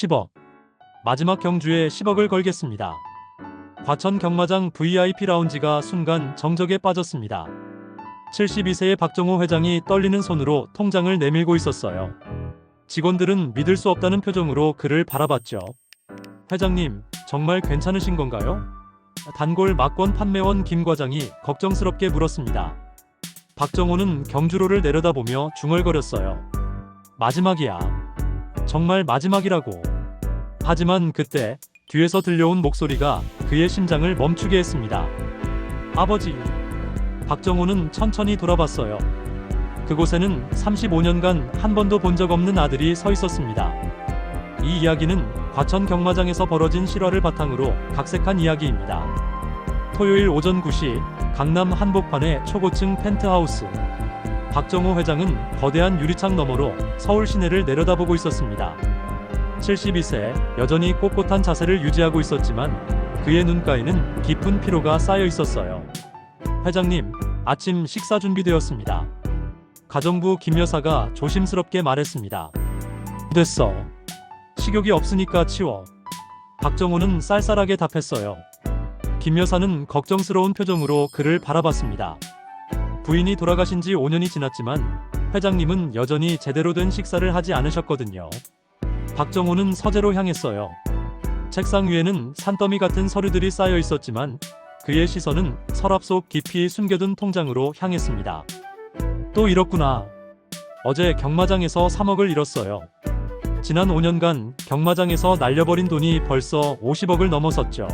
10억. 마지막 경주에 10억을 걸겠습니다. 과천 경마장 VIP 라운지가 순간 정적에 빠졌습니다. 72세의 박정호 회장이 떨리는 손으로 통장을 내밀고 있었어요. 직원들은 믿을 수 없다는 표정으로 그를 바라봤죠. 회장님, 정말 괜찮으신 건가요? 단골 막권 판매원 김 과장이 걱정스럽게 물었습니다. 박정호는 경주로를 내려다보며 중얼거렸어요. 마지막이야. 정말 마지막이라고. 하지만 그때 뒤에서 들려온 목소리가 그의 심장을 멈추게 했습니다. 아버지. 박정호는 천천히 돌아봤어요. 그곳에는 35년간 한 번도 본 적 없는 아들이 서 있었습니다. 이 이야기는 과천 경마장에서 벌어진 실화를 바탕으로 각색한 이야기입니다. 토요일 오전 9시 강남 한복판의 초고층 펜트하우스. 박정호 회장은 거대한 유리창 너머로 서울 시내를 내려다보고 있었습니다. 72세, 여전히 꼿꼿한 자세를 유지하고 있었지만 그의 눈가에는 깊은 피로가 쌓여 있었어요. 회장님, 아침 식사 준비되었습니다. 가정부 김 여사가 조심스럽게 말했습니다. 됐어. 식욕이 없으니까 치워. 박정호는 쌀쌀하게 답했어요. 김 여사는 걱정스러운 표정으로 그를 바라봤습니다. 부인이 돌아가신 지 5년이 지났지만 회장님은 여전히 제대로 된 식사를 하지 않으셨거든요. 박정호는 서재로 향했어요. 책상 위에는 산더미 같은 서류들이 쌓여 있었지만 그의 시선은 서랍 속 깊이 숨겨둔 통장으로 향했습니다. 또 잃었구나. 어제 경마장에서 3억을 잃었어요. 지난 5년간 경마장에서 날려버린 돈이 벌써 50억을 넘어섰죠.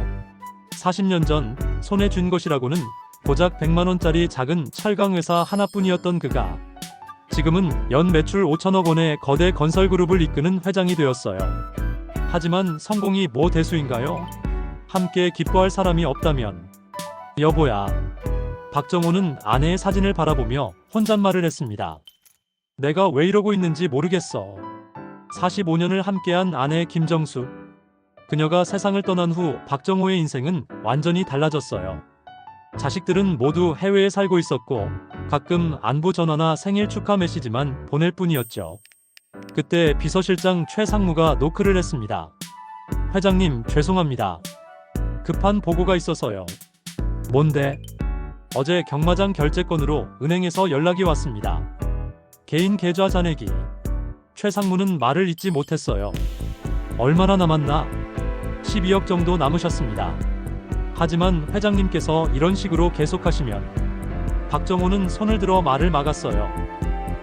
40년 전 손에 쥔 것이라고는 고작 100만원짜리 작은 철강회사 하나뿐이었던 그가 지금은 연 매출 5천억 원의 거대 건설그룹을 이끄는 회장이 되었어요. 하지만 성공이 뭐 대수인가요? 함께 기뻐할 사람이 없다면. 여보야. 박정호는 아내의 사진을 바라보며 혼잣말을 했습니다. 내가 왜 이러고 있는지 모르겠어. 45년을 함께한 아내 김정수. 그녀가 세상을 떠난 후 박정호의 인생은 완전히 달라졌어요. 자식들은 모두 해외에 살고 있었고 가끔 안부 전화나 생일 축하 메시지만 보낼 뿐이었죠. 그때 비서실장 최상무가 노크를 했습니다. 회장님, 죄송합니다. 급한 보고가 있어서요. 뭔데? 어제 경마장 결제건으로 은행에서 연락이 왔습니다. 개인 계좌 잔액이. 최상무는 말을 잇지 못했어요. 얼마나 남았나? 12억 정도 남으셨습니다. 하지만 회장님께서 이런 식으로 계속하시면. 박정호는 손을 들어 말을 막았어요.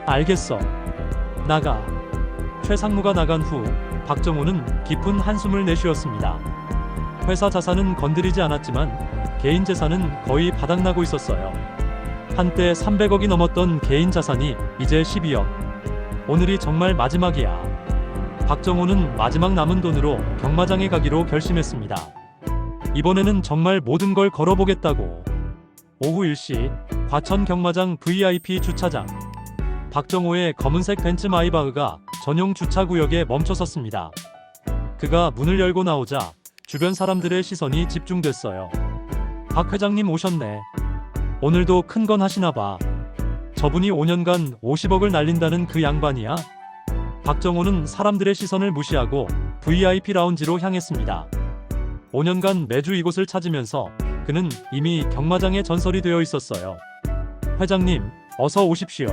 알겠어. 나가. 최상무가 나간 후 박정호는 깊은 한숨을 내쉬었습니다. 회사 자산은 건드리지 않았지만 개인 재산은 거의 바닥나고 있었어요. 한때 300억이 넘었던 개인 자산이 이제 12억. 오늘이 정말 마지막이야. 박정호는 마지막 남은 돈으로 경마장에 가기로 결심했습니다. 이번에는 정말 모든 걸 걸어보겠다고. 오후 1시 과천 경마장 VIP 주차장. 박정호의 검은색 벤츠 마이바흐가 전용 주차구역에 멈춰섰습니다. 그가 문을 열고 나오자 주변 사람들의 시선이 집중됐어요. 박 회장님 오셨네. 오늘도 큰 건 하시나 봐. 저분이 5년간 50억을 날린다는 그 양반이야? 박정호는 사람들의 시선을 무시하고 VIP 라운지로 향했습니다. 5년간 매주 이곳을 찾으면서 그는 이미 경마장의 전설이 되어 있었어요. 회장님, 어서 오십시오.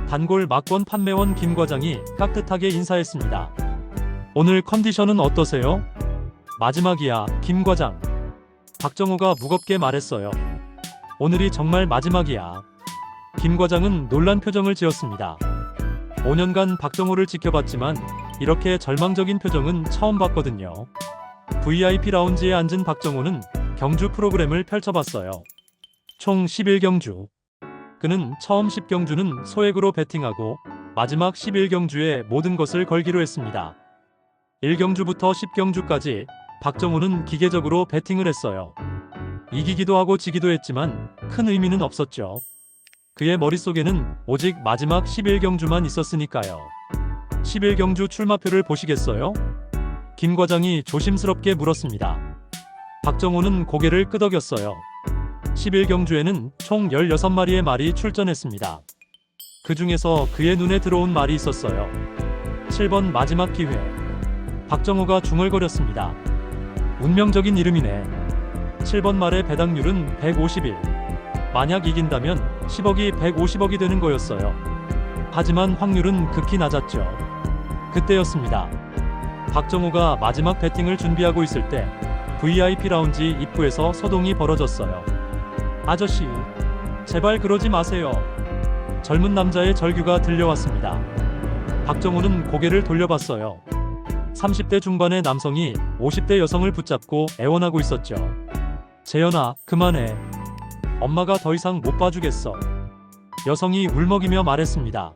단골 막권 판매원 김 과장이 깍듯하게 인사했습니다. 오늘 컨디션은 어떠세요? 마지막이야, 김 과장. 박정호가 무겁게 말했어요. 오늘이 정말 마지막이야. 김 과장은 놀란 표정을 지었습니다. 5년간 박정호를 지켜봤지만 이렇게 절망적인 표정은 처음 봤거든요. VIP 라운지에 앉은 박정호는 경주 프로그램을 펼쳐봤어요. 총 11경주. 그는 처음 10경주는 소액으로 베팅하고 마지막 11경주에 모든 것을 걸기로 했습니다. 1경주부터 10경주까지 박정호는 기계적으로 베팅을 했어요. 이기기도 하고 지기도 했지만 큰 의미는 없었죠. 그의 머릿속에는 오직 마지막 11경주만 있었으니까요. 11경주 출마표를 보시겠어요? 김 과장이 조심스럽게 물었습니다. 박정호는 고개를 끄덕였어요. 11경주에는 총 16마리의 말이 출전했습니다. 그 중에서 그의 눈에 들어온 말이 있었어요. 7번 마지막 기회. 박정호가 중얼거렸습니다. 운명적인 이름이네. 7번 말의 배당률은 151. 만약 이긴다면 10억이 150억이 되는 거였어요. 하지만 확률은 극히 낮았죠. 그때였습니다. 박정호가 마지막 배팅을 준비하고 있을 때 VIP 라운지 입구에서 소동이 벌어졌어요. 아저씨, 제발 그러지 마세요. 젊은 남자의 절규가 들려왔습니다. 박정호는 고개를 돌려봤어요. 30대 중반의 남성이 50대 여성을 붙잡고 애원하고 있었죠. 재현아, 그만해. 엄마가 더 이상 못 봐주겠어. 여성이 울먹이며 말했습니다.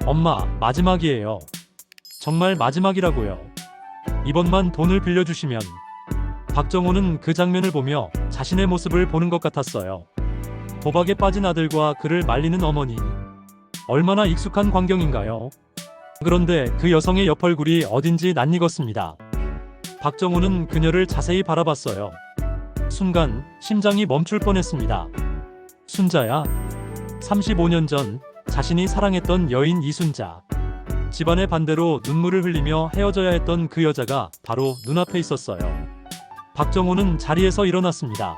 엄마, 마지막이에요. 정말 마지막이라고요. 이번만 돈을 빌려주시면. 박정호는 그 장면을 보며 자신의 모습을 보는 것 같았어요. 도박에 빠진 아들과 그를 말리는 어머니. 얼마나 익숙한 광경인가요? 그런데 그 여성의 옆 얼굴이 어딘지 낯익었습니다. 박정호는 그녀를 자세히 바라봤어요. 순간 심장이 멈출 뻔했습니다. 순자야. 35년 전 자신이 사랑했던 여인 이순자. 집안의 반대로 눈물을 흘리며 헤어져야 했던 그 여자가 바로 눈앞에 있었어요. 박정호는 자리에서 일어났습니다.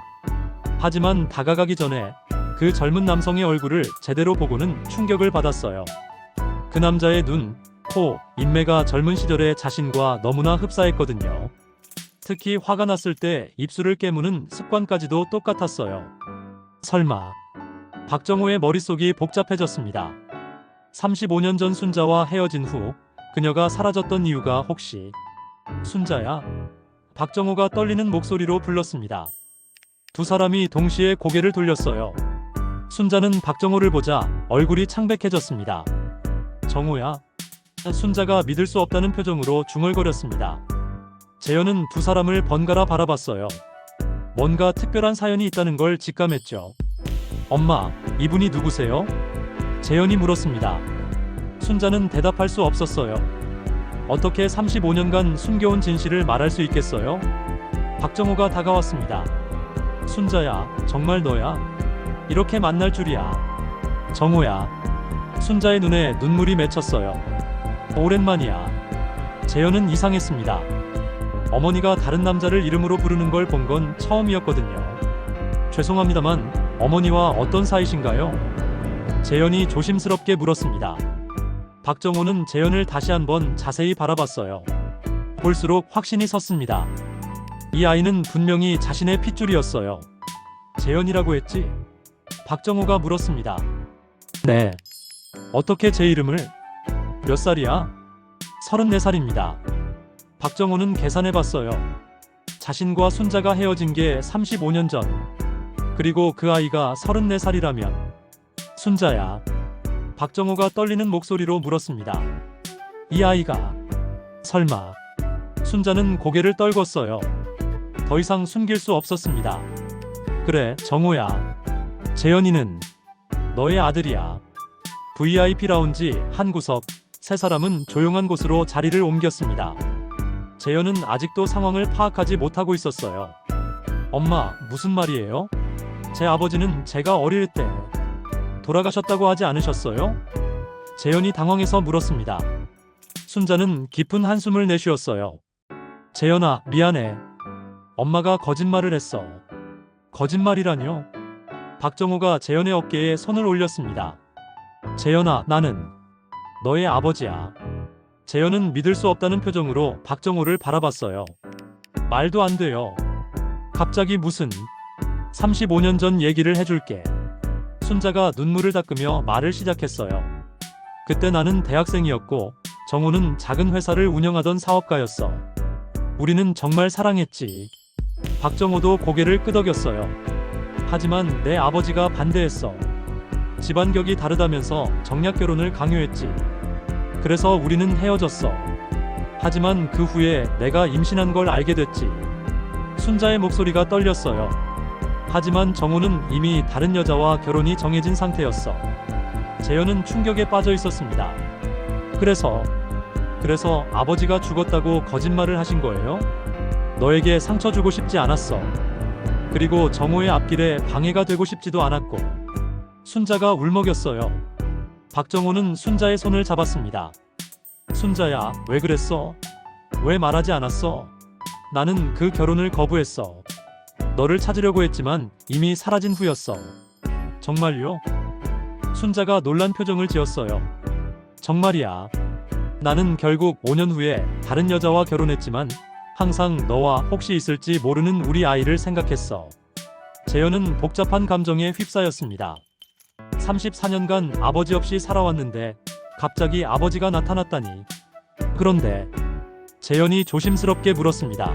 하지만 다가가기 전에 그 젊은 남성의 얼굴을 제대로 보고는 충격을 받았어요. 그 남자의 눈, 코, 인매가 젊은 시절의 자신과 너무나 흡사했거든요. 특히 화가 났을 때 입술을 깨무는 습관까지도 똑같았어요. 설마. 박정호의 머릿속이 복잡해졌습니다. 35년 전 순자와 헤어진 후 그녀가 사라졌던 이유가 혹시. 순자야? 박정호가 떨리는 목소리로 불렀습니다. 두 사람이 동시에 고개를 돌렸어요. 순자는 박정호를 보자 얼굴이 창백해졌습니다. 정호야? 순자가 믿을 수 없다는 표정으로 중얼거렸습니다. 재현은 두 사람을 번갈아 바라봤어요. 뭔가 특별한 사연이 있다는 걸 직감했죠. 엄마, 이분이 누구세요? 재현이 물었습니다. 순자는 대답할 수 없었어요. 어떻게 35년간 숨겨온 진실을 말할 수 있겠어요? 박정호가 다가왔습니다. 순자야, 정말 너야? 이렇게 만날 줄이야. 정호야. 순자의 눈에 눈물이 맺혔어요. 오랜만이야. 재현은 이상했습니다. 어머니가 다른 남자를 이름으로 부르는 걸 본 건 처음이었거든요. 죄송합니다만 어머니와 어떤 사이신가요? 재현이 조심스럽게 물었습니다. 박정호는 재현을 다시 한번 자세히 바라봤어요. 볼수록 확신이 섰습니다. 이 아이는 분명히 자신의 핏줄이었어요. 재현이라고 했지? 박정호가 물었습니다. 네. 어떻게 제 이름을? 몇 살이야? 34살입니다. 박정호는 계산해봤어요. 자신과 순자가 헤어진 게 35년 전. 그리고 그 아이가 34살이라면. 순자야. 박정호가 떨리는 목소리로 물었습니다. 이 아이가. 설마. 순자는 고개를 떨궜어요. 더 이상 숨길 수 없었습니다. 그래, 정호야. 재현이는 너의 아들이야. VIP 라운지 한 구석. 세 사람은 조용한 곳으로 자리를 옮겼습니다. 재현은 아직도 상황을 파악하지 못하고 있었어요. 엄마, 무슨 말이에요? 제 아버지는 제가 어릴 때 돌아가셨다고 하지 않으셨어요? 재현이 당황해서 물었습니다. 순자는 깊은 한숨을 내쉬었어요. 재현아, 미안해. 엄마가 거짓말을 했어. 거짓말이라뇨? 박정호가 재현의 어깨에 손을 올렸습니다. 재현아, 나는 너의 아버지야. 재현은 믿을 수 없다는 표정으로 박정호를 바라봤어요. 말도 안 돼요. 갑자기 무슨 35년 전 얘기를 해줄게. 순자가 눈물을 닦으며 말을 시작했어요. 그때 나는 대학생이었고 정호는 작은 회사를 운영하던 사업가였어. 우리는 정말 사랑했지. 박정호도 고개를 끄덕였어요. 하지만 내 아버지가 반대했어. 집안격이 다르다면서 정략 결혼을 강요했지. 그래서 우리는 헤어졌어. 하지만 그 후에 내가 임신한 걸 알게 됐지. 순자의 목소리가 떨렸어요. 하지만 정호는 이미 다른 여자와 결혼이 정해진 상태였어. 재현은 충격에 빠져 있었습니다. 그래서 아버지가 죽었다고 거짓말을 하신 거예요? 너에게 상처 주고 싶지 않았어. 그리고 정호의 앞길에 방해가 되고 싶지도 않았고. 순자가 울먹였어요. 박정호는 순자의 손을 잡았습니다. 순자야, 왜 그랬어? 왜 말하지 않았어? 나는 그 결혼을 거부했어. 너를 찾으려고 했지만 이미 사라진 후였어. 정말요? 순자가 놀란 표정을 지었어요. 정말이야. 나는 결국 5년 후에 다른 여자와 결혼했지만 항상 너와 혹시 있을지 모르는 우리 아이를 생각했어. 재현은 복잡한 감정에 휩싸였습니다. 34년간 아버지 없이 살아왔는데 갑자기 아버지가 나타났다니. 그런데 재현이 조심스럽게 물었습니다.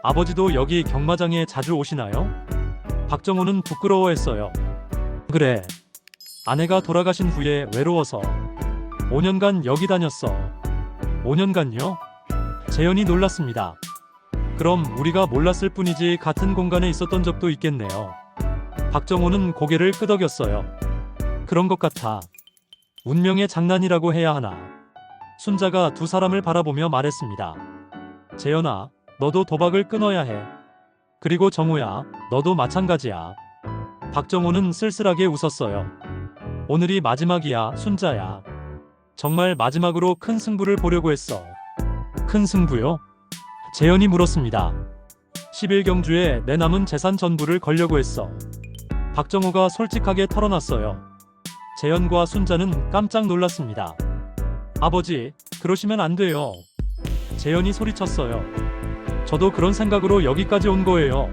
아버지도 여기 경마장에 자주 오시나요? 박정호는 부끄러워했어요. 그래. 아내가 돌아가신 후에 외로워서 5년간 여기 다녔어. 5년간요? 재현이 놀랐습니다. 그럼 우리가 몰랐을 뿐이지 같은 공간에 있었던 적도 있겠네요. 박정호는 고개를 끄덕였어요. 그런 것 같아. 운명의 장난이라고 해야 하나. 순자가 두 사람을 바라보며 말했습니다. 재현아, 너도 도박을 끊어야 해. 그리고 정우야, 너도 마찬가지야. 박정호는 쓸쓸하게 웃었어요. 오늘이 마지막이야, 순자야. 정말 마지막으로 큰 승부를 보려고 했어. 큰 승부요? 재현이 물었습니다. 11경주에 내 남은 재산 전부를 걸려고 했어. 박정호가 솔직하게 털어놨어요. 재현과 순자는 깜짝 놀랐습니다. 아버지, 그러시면 안 돼요. 재현이 소리쳤어요. 저도 그런 생각으로 여기까지 온 거예요.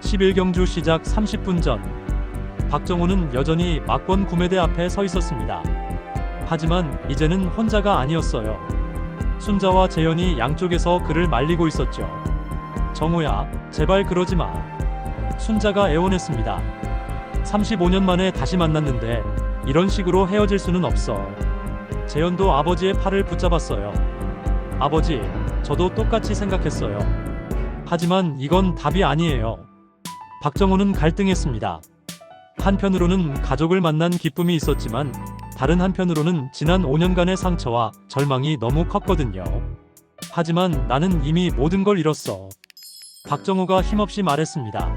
11경주 시작 30분 전, 박정호는 여전히 막권 구매대 앞에 서 있었습니다. 하지만 이제는 혼자가 아니었어요. 순자와 재현이 양쪽에서 그를 말리고 있었죠. 정호야, 제발 그러지 마. 순자가 애원했습니다. 35년 만에 다시 만났는데 이런 식으로 헤어질 수는 없어. 재현도 아버지의 팔을 붙잡았어요. 아버지, 저도 똑같이 생각했어요. 하지만 이건 답이 아니에요. 박정호는 갈등했습니다. 한편으로는 가족을 만난 기쁨이 있었지만 다른 한편으로는 지난 5년간의 상처와 절망이 너무 컸거든요. 하지만 나는 이미 모든 걸 잃었어. 박정호가 힘없이 말했습니다.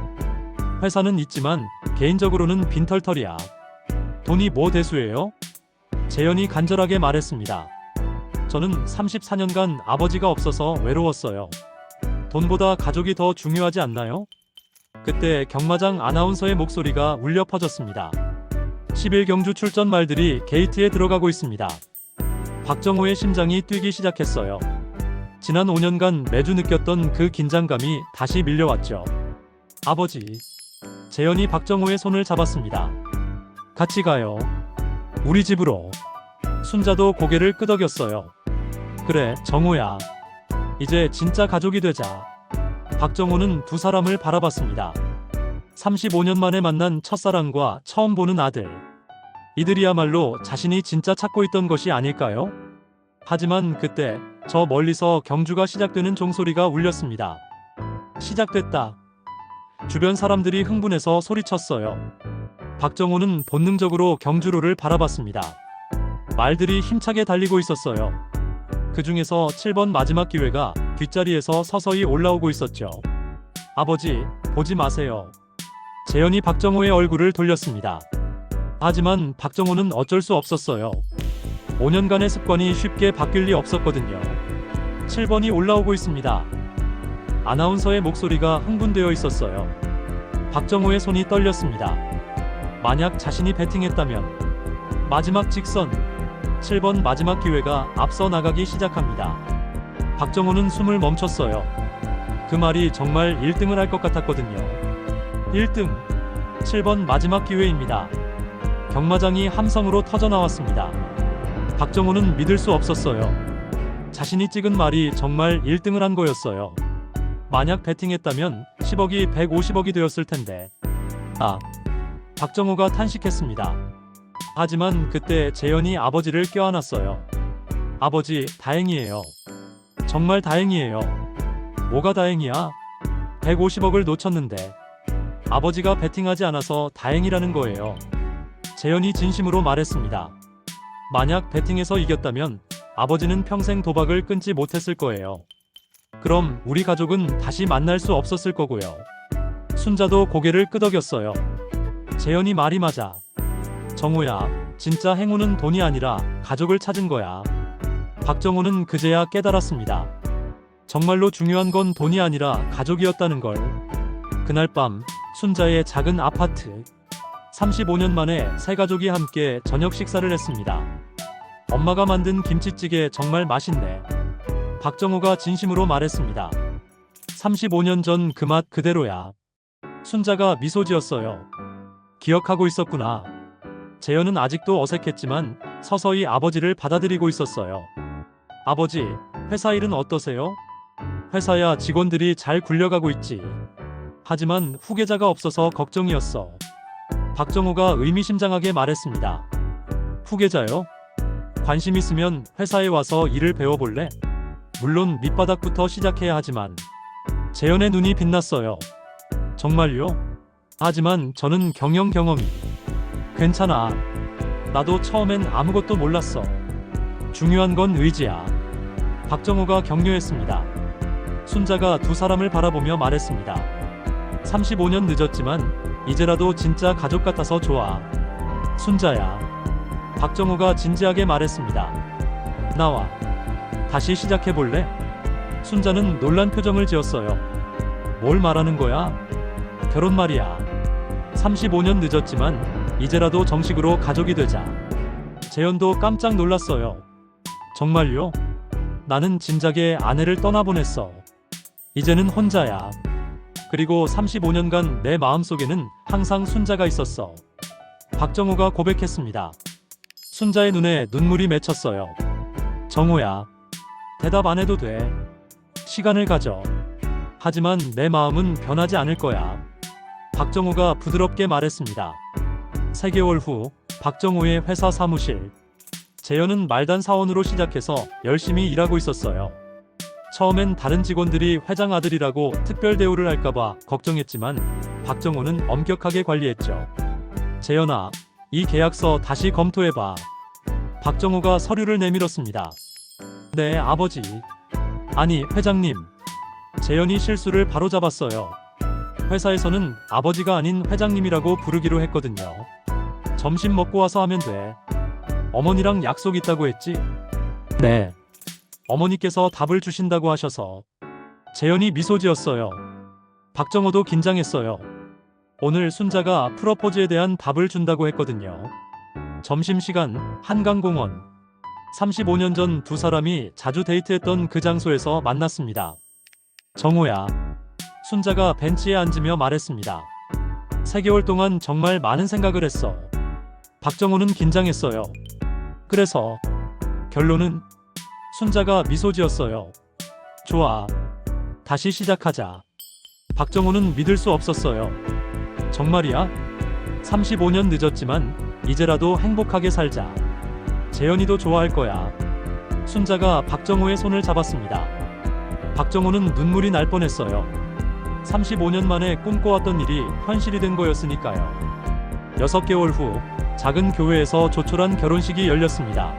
회사는 있지만 개인적으로는 빈털털이야. 돈이 뭐 대수예요? 재현이 간절하게 말했습니다. 저는 34년간 아버지가 없어서 외로웠어요. 돈보다 가족이 더 중요하지 않나요? 그때 경마장 아나운서의 목소리가 울려 퍼졌습니다. 11경주 출전 말들이 게이트에 들어가고 있습니다. 박정호의 심장이 뛰기 시작했어요. 지난 5년간 매주 느꼈던 그 긴장감이 다시 밀려왔죠. 아버지. 재현이 박정호의 손을 잡았습니다. 같이 가요. 우리 집으로. 순자도 고개를 끄덕였어요. 그래, 정호야. 이제 진짜 가족이 되자. 박정호는 두 사람을 바라봤습니다. 35년 만에 만난 첫사랑과 처음 보는 아들. 이들이야말로 자신이 진짜 찾고 있던 것이 아닐까요? 하지만 그때 저 멀리서 경주가 시작되는 종소리가 울렸습니다. 시작됐다. 주변 사람들이 흥분해서 소리쳤어요. 박정호는 본능적으로 경주로를 바라봤습니다. 말들이 힘차게 달리고 있었어요. 그 중에서 7번 마지막 기회가 뒷자리에서 서서히 올라오고 있었죠. 아버지, 보지 마세요. 재현이 박정호의 얼굴을 돌렸습니다. 하지만 박정호는 어쩔 수 없었어요. 5년간의 습관이 쉽게 바뀔 리 없었거든요. 7번이 올라오고 있습니다. 아나운서의 목소리가 흥분되어 있었어요. 박정호의 손이 떨렸습니다. 만약 자신이 배팅했다면 마지막 직선 7번 마지막 기회가 앞서 나가기 시작합니다. 박정호는 숨을 멈췄어요. 그 말이 정말 1등을 할 것 같았거든요. 1등 7번 마지막 기회입니다. 경마장이 함성으로 터져나왔습니다. 박정호는 믿을 수 없었어요. 자신이 찍은 말이 정말 1등을 한 거였어요. 만약 배팅했다면 10억이 150억이 되었을 텐데. 박정호가 탄식했습니다. 하지만 그때 재현이 아버지를 껴안았어요. 아버지, 다행이에요. 정말 다행이에요. 뭐가 다행이야? 150억을 놓쳤는데. 아버지가 배팅하지 않아서 다행이라는 거예요. 재현이 진심으로 말했습니다. 만약 배팅에서 이겼다면 아버지는 평생 도박을 끊지 못했을 거예요. 그럼 우리 가족은 다시 만날 수 없었을 거고요. 순자도 고개를 끄덕였어요. 재현이 말이 맞아. 정호야, 진짜 행운은 돈이 아니라 가족을 찾은 거야. 박정호는 그제야 깨달았습니다. 정말로 중요한 건 돈이 아니라 가족이었다는 걸. 그날 밤 순자의 작은 아파트. 35년 만에 세 가족이 함께 저녁 식사를 했습니다. 엄마가 만든 김치찌개 정말 맛있네. 박정호가 진심으로 말했습니다. 35년 전 그 맛 그대로야. 순자가 미소 지었어요. 기억하고 있었구나. 재현은 아직도 어색했지만 서서히 아버지를 받아들이고 있었어요. 아버지, 회사 일은 어떠세요? 회사야 직원들이 잘 굴려가고 있지. 하지만 후계자가 없어서 걱정이었어. 박정호가 의미심장하게 말했습니다. 후계자요? 관심 있으면 회사에 와서 일을 배워볼래? 물론 밑바닥부터 시작해야 하지만. 재현의 눈이 빛났어요. 정말요? 하지만 저는 경영이. 괜찮아. 나도 처음엔 아무것도 몰랐어. 중요한 건 의지야. 박정호가 격려했습니다. 순자가 두 사람을 바라보며 말했습니다. 35년 늦었지만 이제라도 진짜 가족 같아서 좋아. 순자야. 박정호가 진지하게 말했습니다. 나와. 다시 시작해볼래? 순자는 놀란 표정을 지었어요. 뭘 말하는 거야? 결혼 말이야. 35년 늦었지만 이제라도 정식으로 가족이 되자. 재현도 깜짝 놀랐어요. 정말요? 나는 진작에 아내를 떠나보냈어. 이제는 혼자야. 그리고 35년간 내 마음속에는 항상 순자가 있었어. 박정호가 고백했습니다. 순자의 눈에 눈물이 맺혔어요. 정호야. 대답 안 해도 돼. 시간을 가져. 하지만 내 마음은 변하지 않을 거야. 박정호가 부드럽게 말했습니다. 3개월 후 박정호의 회사 사무실. 재현은 말단 사원으로 시작해서 열심히 일하고 있었어요. 처음엔 다른 직원들이 회장 아들이라고 특별 대우를 할까봐 걱정했지만 박정호는 엄격하게 관리했죠. 재현아, 이 계약서 다시 검토해봐. 박정호가 서류를 내밀었습니다. 네, 아버지. 아니, 회장님. 재현이 실수를 바로잡았어요. 회사에서는 아버지가 아닌 회장님이라고 부르기로 했거든요. 점심 먹고 와서 하면 돼. 어머니랑 약속 있다고 했지? 네. 어머니께서 답을 주신다고 하셔서. 재현이 미소 지었어요. 박정호도 긴장했어요. 오늘 순자가 프러포즈에 대한 답을 준다고 했거든요. 점심시간 한강공원. 35년 전 두 사람이 자주 데이트했던 그 장소에서 만났습니다. 정호야. 순자가 벤치에 앉으며 말했습니다. 3개월 동안 정말 많은 생각을 했어. 박정호는 긴장했어요. 그래서 결론은? 순자가 미소 지었어요. 좋아. 다시 시작하자. 박정호는 믿을 수 없었어요. 정말이야? 35년 늦었지만 이제라도 행복하게 살자. 재현이도 좋아할 거야. 순자가 박정호의 손을 잡았습니다. 박정호는 눈물이 날 뻔했어요. 35년 만에 꿈꿔왔던 일이 현실이 된 거였으니까요. 6개월 후 작은 교회에서 조촐한 결혼식이 열렸습니다.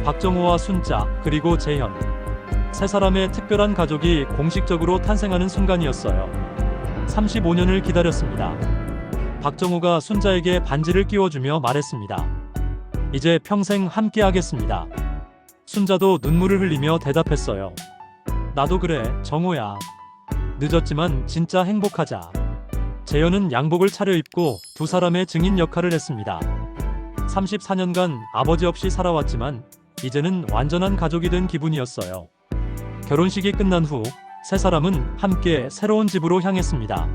박정호와 순자 그리고 재현. 세 사람의 특별한 가족이 공식적으로 탄생하는 순간이었어요. 35년을 기다렸습니다. 박정호가 순자에게 반지를 끼워주며 말했습니다. 이제 평생 함께 하겠습니다. 순자도 눈물을 흘리며 대답했어요. 나도 그래, 정호야. 늦었지만 진짜 행복하자. 재현은 양복을 차려입고 두 사람의 증인 역할을 했습니다. 34년간 아버지 없이 살아왔지만 이제는 완전한 가족이 된 기분이었어요. 결혼식이 끝난 후 세 사람은 함께 새로운 집으로 향했습니다.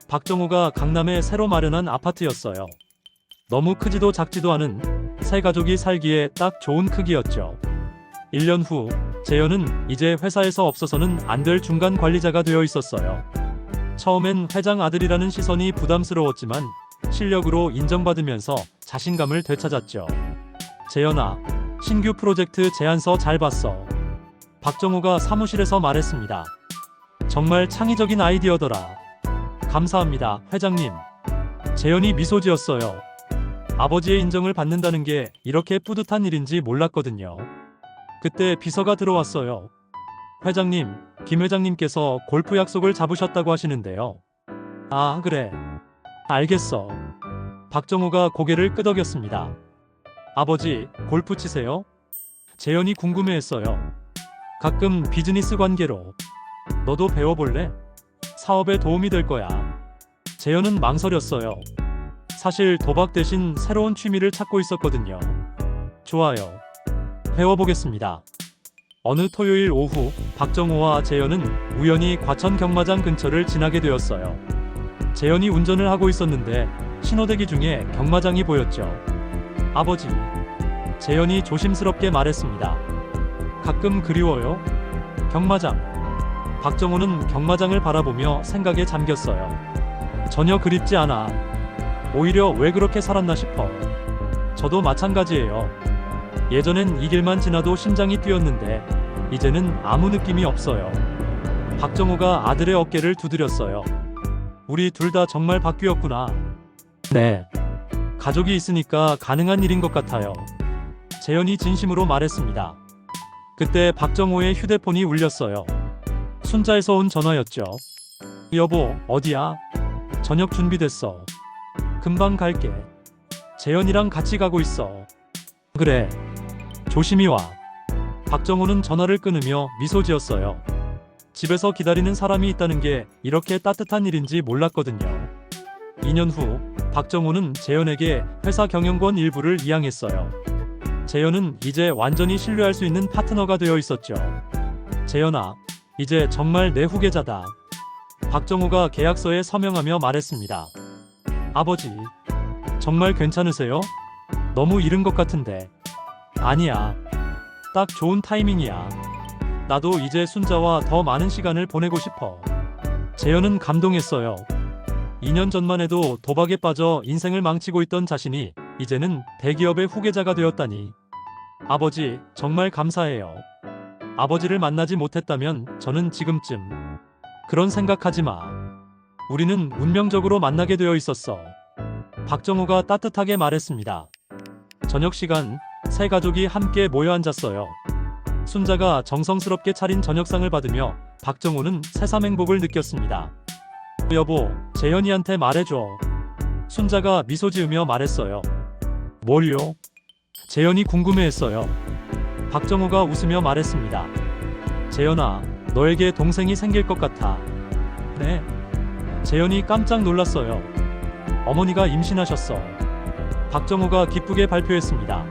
박정호가 강남에 새로 마련한 아파트였어요. 너무 크지도 작지도 않은 세 가족이 살기에 딱 좋은 크기였죠. 1년 후 재현은 이제 회사에서 없어서는 안 될 중간 관리자가 되어 있었어요. 처음엔 회장 아들이라는 시선이 부담스러웠지만 실력으로 인정받으면서 자신감을 되찾았죠. 재현아, 신규 프로젝트 제안서 잘 봤어. 박정호가 사무실에서 말했습니다. 정말 창의적인 아이디어더라. 감사합니다, 회장님. 재현이 미소 지었어요. 아버지의 인정을 받는다는 게 이렇게 뿌듯한 일인지 몰랐거든요. 그때 비서가 들어왔어요. 회장님, 김 회장님께서 골프 약속을 잡으셨다고 하시는데요. 아, 그래. 알겠어. 박정호가 고개를 끄덕였습니다. 아버지, 골프 치세요? 재현이 궁금해했어요. 가끔 비즈니스 관계로 너도 배워볼래? 사업에 도움이 될 거야. 재현은 망설였어요. 사실 도박 대신 새로운 취미를 찾고 있었거든요. 좋아요. 배워보겠습니다. 어느 토요일 오후 박정호와 재현은 우연히 과천 경마장 근처를 지나게 되었어요. 재현이 운전을 하고 있었는데 신호대기 중에 경마장이 보였죠. 아버지. 재현이 조심스럽게 말했습니다. 가끔 그리워요. 경마장. 박정호는 경마장을 바라보며 생각에 잠겼어요. 전혀 그립지 않아. 오히려 왜 그렇게 살았나 싶어. 저도 마찬가지예요. 예전엔 이 길만 지나도 심장이 뛰었는데 이제는 아무 느낌이 없어요. 박정호가 아들의 어깨를 두드렸어요. 우리 둘 다 정말 바뀌었구나. 네. 가족이 있으니까 가능한 일인 것 같아요. 재현이 진심으로 말했습니다. 그때 박정호의 휴대폰이 울렸어요. 순자에서 온 전화였죠. 여보, 어디야? 저녁 준비됐어. 금방 갈게. 재현이랑 같이 가고 있어. 그래. 조심히 와. 박정호는 전화를 끊으며 미소 지었어요. 집에서 기다리는 사람이 있다는 게 이렇게 따뜻한 일인지 몰랐거든요. 2년 후 박정호는 재현에게 회사 경영권 일부를 이양했어요. 재현은 이제 완전히 신뢰할 수 있는 파트너가 되어 있었죠. 재현아, 이제 정말 내 후계자다. 박정호가 계약서에 서명하며 말했습니다. 아버지, 정말 괜찮으세요? 너무 이른 것 같은데. 아니야. 딱 좋은 타이밍이야. 나도 이제 순자와 더 많은 시간을 보내고 싶어. 재현은 감동했어요. 2년 전만 해도 도박에 빠져 인생을 망치고 있던 자신이 이제는 대기업의 후계자가 되었다니. 아버지, 정말 감사해요. 아버지를 만나지 못했다면 저는 지금쯤. 그런 생각하지 마. 우리는 운명적으로 만나게 되어 있었어. 박정호가 따뜻하게 말했습니다. 저녁 시간, 세 가족이 함께 모여 앉았어요. 순자가 정성스럽게 차린 저녁상을 받으며 박정호는 새삼 행복을 느꼈습니다. 여보, 재현이한테 말해줘. 순자가 미소 지으며 말했어요. 뭘요? 재현이 궁금해했어요. 박정호가 웃으며 말했습니다. 재현아, 너에게 동생이 생길 것 같아. 네. 재현이 깜짝 놀랐어요. 어머니가 임신하셨어. 박정호가 기쁘게 발표했습니다.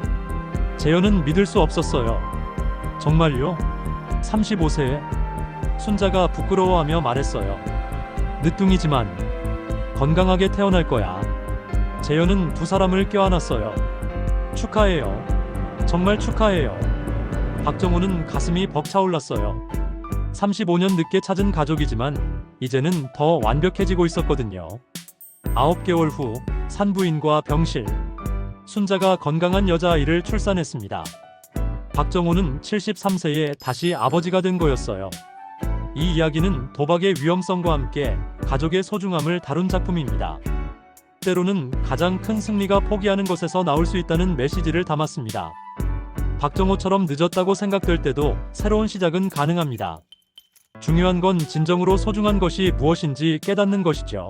재현은 믿을 수 없었어요. 정말요? 35세에? 순자가 부끄러워하며 말했어요. 늦둥이지만 건강하게 태어날 거야. 재현은 두 사람을 껴안았어요. 축하해요. 정말 축하해요. 박정호는 가슴이 벅차올랐어요. 35년 늦게 찾은 가족이지만 이제는 더 완벽해지고 있었거든요. 9개월 후 산부인과 병실. 순자가 건강한 여자아이를 출산했습니다. 박정호는 73세에 다시 아버지가 된 거였어요. 이 이야기는 도박의 위험성과 함께 가족의 소중함을 다룬 작품입니다. 때로는 가장 큰 승리가 포기하는 것에서 나올 수 있다는 메시지를 담았습니다. 박정호처럼 늦었다고 생각될 때도 새로운 시작은 가능합니다. 중요한 건 진정으로 소중한 것이 무엇인지 깨닫는 것이죠.